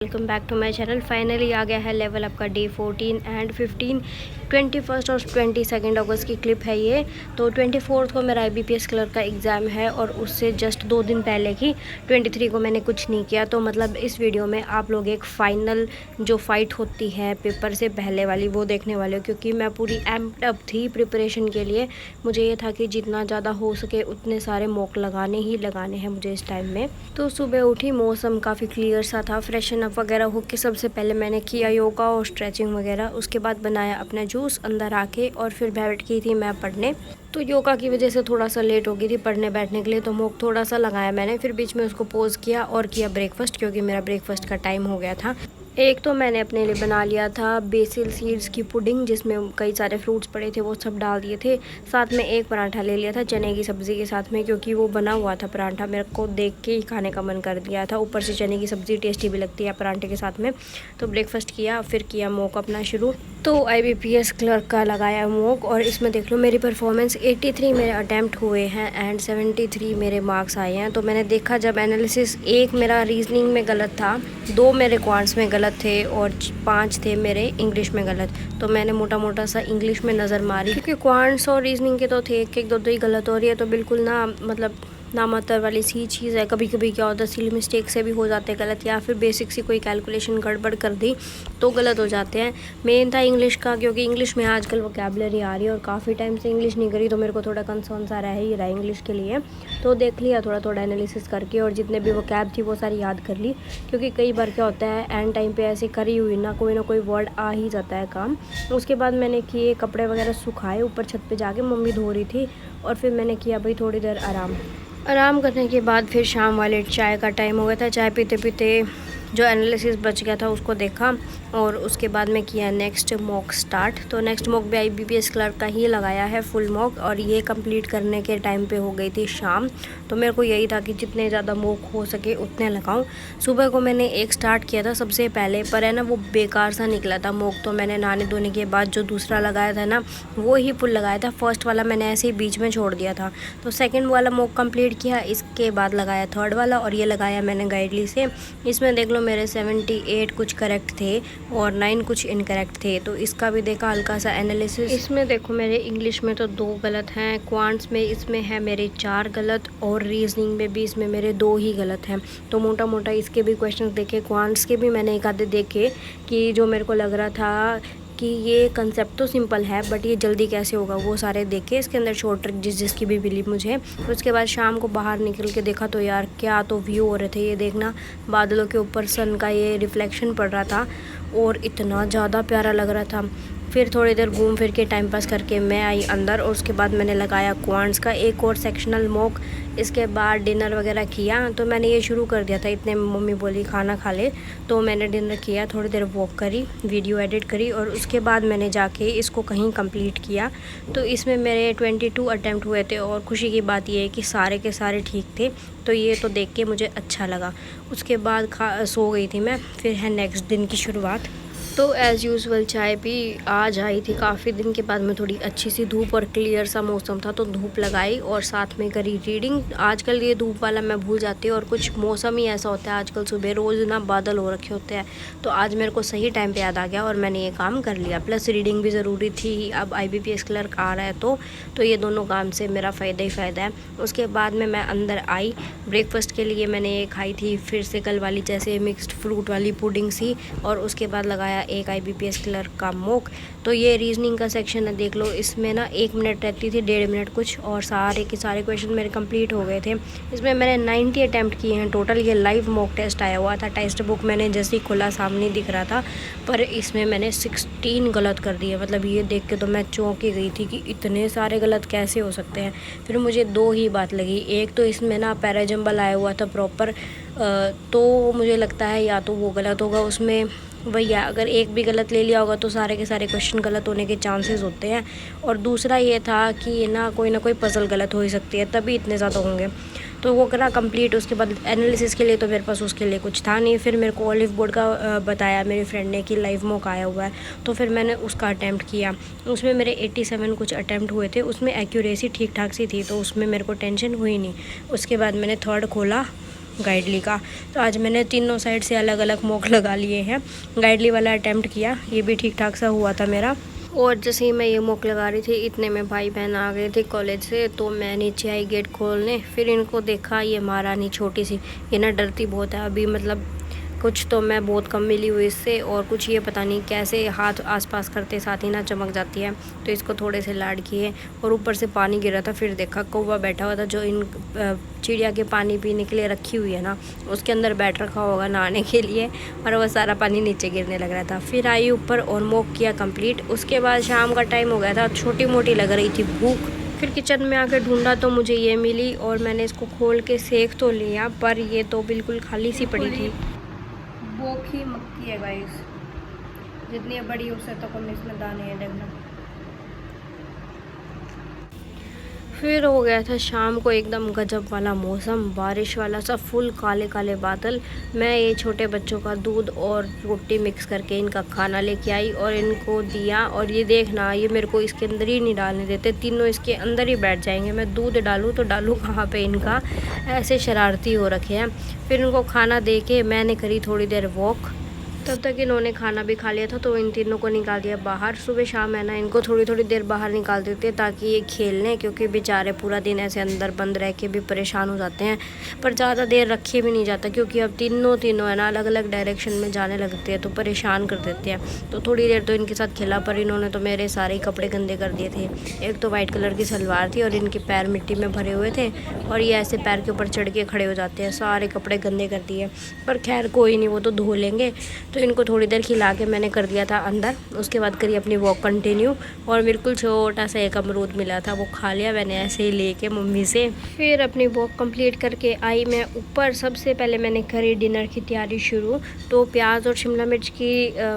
Welcome back to my channel. Finally आ गया है लेवल अप का डे 14 एंड 15, 21 और 22 अगस्त की क्लिप है ये। तो 24 को मेरा IBPS क्लर्क का एग्ज़ाम है और उससे जस्ट 2 दिन पहले की 23 को मैंने कुछ नहीं किया। तो मतलब इस वीडियो में आप लोग एक फ़ाइनल जो फ़ाइट होती है पेपर से पहले वाली वो देखने वाले हो, क्योंकि मैं पूरी एम्प्ड अप थी प्रिपरेशन के लिए। मुझे ये था कि जितना ज़्यादा हो सके उतने सारे मॉक लगाने ही लगाने हैं मुझे इस टाइम में। तो सुबह उठी, मौसम काफ़ी क्लियर सा था। फ्रेशन अप वगैरह होकर सबसे पहले मैंने किया योगा और स्ट्रेचिंग वगैरह। उसके बाद बनाया अपना जूस अंदर आके और फिर बैठ गई थी मैं पढ़ने। तो योगा की वजह से थोड़ा सा लेट हो गई थी पढ़ने बैठने के लिए, तो मॉक थोड़ा सा लगाया मैंने। फिर बीच में उसको पॉज किया और किया ब्रेकफास्ट, क्योंकि मेरा ब्रेकफास्ट का टाइम हो गया था। एक तो मैंने अपने लिए बना लिया था बेसिल सीड्स की पुडिंग, जिसमें कई सारे फ्रूट्स पड़े थे वो सब डाल दिए थे। साथ में एक पराठा ले लिया था चने की सब्ज़ी के साथ में, क्योंकि वो बना हुआ था पराठा, मेरे को देख के ही खाने का मन कर दिया था। ऊपर से चने की सब्ज़ी टेस्टी भी लगती है पराठे के साथ में। तो ब्रेकफास्ट किया, फिर किया मॉक अपना शुरू। तो IBPS क्लर्क का लगाया मॉक, और इसमें देख लो मेरी परफॉर्मेंस 83 मेरे अटैम्प्ट हुए हैं एंड 73 मेरे मार्क्स आए हैं। तो मैंने देखा जब एनालिसिस, एक मेरा रीजनिंग में गलत था, 2 मेरे क्वांट्स में गलत थे और 5 थे मेरे इंग्लिश में गलत। तो मैंने मोटा मोटा सा इंग्लिश में नज़र मारी, क्योंकि क्वांट्स और रीजनिंग के तो थे, एक दो ही गलत हो रही है। तो बिल्कुल ना, मतलब नामातर वाली सी चीज़ है। कभी कभी क्या होता है, सिली मिस्टेक से भी हो जाते हैं गलत, या फिर बेसिक सी कोई कैलकुलेशन गड़बड़ कर दी तो गलत हो जाते हैं। मेन था इंग्लिश का, क्योंकि इंग्लिश में आजकल वोकैबुलरी आ रही है और काफ़ी टाइम से इंग्लिश नहीं करी, तो मेरे को थोड़ा कंसर्न सा रह ही रहा है इंग्लिश के लिए। तो देख लिया थोड़ा थोड़ा एनालिसिस करके, और जितने भी वोकैब थी वो सारी याद कर ली। क्योंकि कई बार क्या होता है, एंड टाइम पे ऐसे करी हुई ना कोई वर्ड आ ही जाता है काम। उसके बाद मैंने किए कपड़े वगैरह सुखाए, ऊपर छत पे जाके मम्मी धो रही थी, और फिर मैंने किया भाई थोड़ी देर आराम करने के बाद फिर शाम वाले चाय का टाइम हो गया था। चाय पीते पीते जो एनालिसिस बच गया था उसको देखा, और उसके बाद में किया नेक्स्ट मॉक स्टार्ट। तो नेक्स्ट मॉक भी IBPS क्लर्क का ही लगाया है फुल मॉक, और ये कंप्लीट करने के टाइम पे हो गई थी शाम। तो मेरे को यही था कि जितने ज़्यादा मॉक हो सके उतने लगाऊं। सुबह को मैंने एक स्टार्ट किया था सबसे पहले, पर है ना वो बेकार सा निकला था मॉक। तो मैंने नहाने धोने के बाद जो दूसरा लगाया था ना, वो ही फुल लगाया था। फर्स्ट वाला मैंने ऐसे ही बीच में छोड़ दिया था। तो सेकेंड वाला मॉक कंप्लीट किया, इसके बाद लगाया थर्ड वाला, और ये लगाया मैंने गाइडली से। इसमें देख लो मेरे 78 कुछ करेक्ट थे और 9 कुछ इनकरेक्ट थे। तो इसका भी देखा हल्का सा एनालिसिस। इसमें देखो मेरे इंग्लिश में तो 2 गलत हैं, क्वांट्स में इसमें है मेरे 4 गलत, और रीजनिंग में भी इसमें मेरे 2 ही गलत हैं। तो मोटा मोटा इसके भी क्वेश्चन देखे, क्वांट्स के भी मैंने एक आधे देखे कि जो मेरे को लग रहा था कि ये कंसेप्ट तो सिंपल है बट ये जल्दी कैसे होगा, वो सारे देखे। इसके अंदर शॉर्ट ट्रिक जिसकी भी मिली मुझे। तो उसके बाद शाम को बाहर निकल के देखा, तो यार क्या तो व्यू हो रहे थे। ये देखना, बादलों के ऊपर सन का ये रिफ्लेक्शन पड़ रहा था और इतना ज़्यादा प्यारा लग रहा था। फिर थोड़ी देर घूम फिर के टाइम पास करके मैं आई अंदर, और उसके बाद मैंने लगाया क्वांट्स का एक और सेक्शनल मॉक। इसके बाद डिनर वगैरह किया। तो मैंने ये शुरू कर दिया था, इतने मम्मी बोली खाना खा ले, तो मैंने डिनर किया, थोड़ी देर वॉक करी, वीडियो एडिट करी, और उसके बाद मैंने जाके इसको कहीं कंप्लीट किया। तो इसमें मेरे 22 अटैम्प्ट हुए थे, और खुशी की बात ये है कि सारे के सारे ठीक थे। तो ये तो देख के मुझे अच्छा लगा। उसके बाद सो गई थी मैं। फिर है नेक्स्ट दिन की शुरुआत। तो एज़ यूजुअल चाय पी, आज आई थी काफ़ी दिन के बाद में, थोड़ी अच्छी सी धूप और क्लियर सा मौसम था, तो धूप लगाई और साथ में करी रीडिंग। आजकल ये धूप वाला मैं भूल जाती हूँ, और कुछ मौसम ही ऐसा होता है आजकल, सुबह रोज़ ना बादल हो रखे होते हैं। तो आज मेरे को सही टाइम पे याद आ गया और मैंने ये काम कर लिया। प्लस रीडिंग भी ज़रूरी थी, अब IBPS क्लर्क आ रहा है तो ये दोनों काम से मेरा फ़ायदा ही फ़ायदा है। उसके बाद में मैं अंदर आई। ब्रेकफास्ट के लिए मैंने ये खाई थी फिर से कल वाली जैसे मिक्स्ड फ्रूट वाली पुडिंग सी, और उसके बाद लगाया एक IBPS क्लर्क का मॉक। तो ये रीजनिंग का सेक्शन है, देख लो इसमें ना 1 मिनट रहती थी, 1.5 मिनट कुछ, और सारे के सारे क्वेश्चन मेरे कंप्लीट हो गए थे। इसमें मैंने 90 अटैम्प्ट किए हैं टोटल। ये लाइव मॉक टेस्ट आया हुआ था, टेक्स्ट बुक मैंने जैसे ही खोला सामने दिख रहा था, पर इसमें मैंने 16 गलत कर दिए। मतलब ये देख के तो मैं चौंक ही गई थी कि इतने सारे गलत कैसे हो सकते हैं। फिर मुझे 2 ही बात लगी, एक तो इसमें ना पैराजम्बल आया हुआ था प्रॉपर, तो मुझे लगता है या तो वो गलत होगा उसमें, भैया अगर एक भी गलत ले लिया होगा तो सारे के सारे क्वेश्चन गलत होने के चांसेस होते हैं। और दूसरा ये था कि ना कोई पजल गलत हो ही सकती है, तभी इतने ज़्यादा होंगे। तो वो करा कंप्लीट। उसके बाद एनालिसिस के लिए तो मेरे पास उसके लिए कुछ था नहीं। फिर मेरे को ऑलिव बोर्ड का बताया मेरी फ्रेंड ने कि लाइव मॉक आया हुआ है, तो फिर मैंने उसका अटैम्प्ट किया। उसमें मेरे 87 कुछ अटैम्प्ट हुए थे, उसमें एक्यूरेसी ठीक ठाक सी थी, तो उसमें मेरे को टेंशन हुई नहीं। उसके बाद मैंने थर्ड खोला, गाइडली का। तो आज मैंने तीनों साइड से अलग अलग मॉक लगा लिए हैं। गाइडली वाला अटैम्प्ट किया, ये भी ठीक ठाक सा हुआ था मेरा। और जैसे ही मैं ये मॉक लगा रही थी इतने में भाई बहन आ गए थे कॉलेज से। तो मैं नीचे आई गेट खोलने, फिर इनको देखा, ये महारानी छोटी सी, ये ना डरती बहुत है अभी, मतलब कुछ तो मैं बहुत कम मिली हुई इससे, और कुछ ये पता नहीं कैसे हाथ आसपास करते साथ ही ना चमक जाती है। तो इसको थोड़े से लाड किए, और ऊपर से पानी गिरा था। फिर देखा कौवा बैठा हुआ था, जो इन चिड़िया के पानी पीने के लिए रखी हुई है ना, उसके अंदर बैठ रखा होगा नहाने के लिए, और वह सारा पानी नीचे गिरने लग रहा था। फिर आई ऊपर और मॉक किया कंप्लीट। उसके बाद शाम का टाइम हो गया था, छोटी मोटी लग रही थी भूख। फिर किचन में आके ढूंढा तो मुझे ये मिली, और मैंने इसको खोल के सेक तो लिया, पर ये तो बिल्कुल खाली सी पड़ी थी। बोखी मक्की है गाइस, जितनी बड़ी उससे तो कम इसमें दाने हैं देखना। फिर हो गया था शाम को एकदम गजब वाला मौसम, बारिश वाला सा, फुल काले काले बादल। मैं ये छोटे बच्चों का दूध और रोटी मिक्स करके इनका खाना लेके आई और इनको दिया। और ये देखना, ये मेरे को इसके अंदर ही नहीं डालने देते, तीनों इसके अंदर ही बैठ जाएंगे। मैं दूध डालूँ तो डालूँ कहाँ पे, इनका ऐसे शरारती हो रखे हैं। फिर इनको खाना दे के मैंने करी थोड़ी देर वॉक। तब तक इन्होंने खाना भी खा लिया था, तो इन तीनों को निकाल दिया बाहर। सुबह शाम है ना, इनको थोड़ी थोड़ी देर बाहर निकाल देते हैं ताकि ये खेल लें, क्योंकि बेचारे पूरा दिन ऐसे अंदर बंद रह के भी परेशान हो जाते हैं। पर ज़्यादा देर रखे भी नहीं जाता, क्योंकि अब तीनों है ना अलग अलग डायरेक्शन में जाने लगते हैं, तो परेशान कर देते हैं। तो थोड़ी देर तो इनके साथ खेला, पर इन्होंने तो मेरे सारे कपड़े गंदे कर दिए थे। एक तो वाइट कलर की सलवार थी और इनके पैर मिट्टी में भरे हुए थे, और ये ऐसे पैर के ऊपर चढ़ के खड़े हो जाते हैं। सारे कपड़े गंदे कर दिए, पर खैर कोई नहीं, वो तो धो लेंगे। तो इनको थोड़ी देर खिला के मैंने कर दिया था अंदर। उसके बाद करी अपनी वॉक कंटिन्यू, और बिल्कुल छोटा सा एक अमरूद मिला था, वो खा लिया मैंने ऐसे ही लेके मम्मी से। फिर अपनी वॉक कंप्लीट करके आई मैं ऊपर। सबसे पहले मैंने करी डिनर की तैयारी शुरू। तो प्याज और शिमला मिर्च की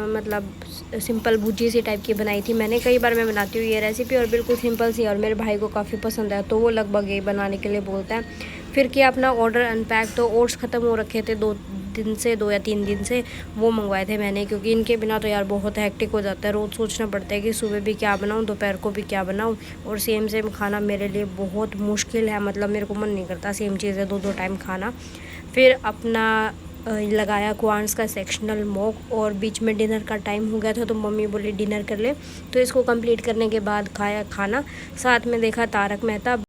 मतलब सिंपल भुजी सी टाइप की बनाई थी मैंने। कई बार मैं बनाती हूँ ये रेसिपी, और बिल्कुल सिंपल सी, और मेरे भाई को काफ़ी पसंद है, तो वो लगभग यही बनाने के लिए बोलता है। फिर किया अपना ऑर्डर अनपैक। तो ओट्स ख़त्म हो रखे थे 2 या 3 दिन से, वो मंगवाए थे मैंने, क्योंकि इनके बिना तो यार बहुत हेक्टिक हो जाता है। रोज़ सोचना पड़ता है कि सुबह भी क्या बनाऊँ, दोपहर को भी क्या बनाऊँ, और सेम खाना मेरे लिए बहुत मुश्किल है। मतलब मेरे को मन नहीं करता सेम चीज़ें 2 टाइम खाना। फिर अपना लगाया क्वांट्स का सेक्शनल मॉक, और बीच में डिनर का टाइम हो गया था, तो मम्मी बोली डिनर कर ले। तो इसको कंप्लीट करने के बाद खाया खाना, साथ में देखा तारक मेहता।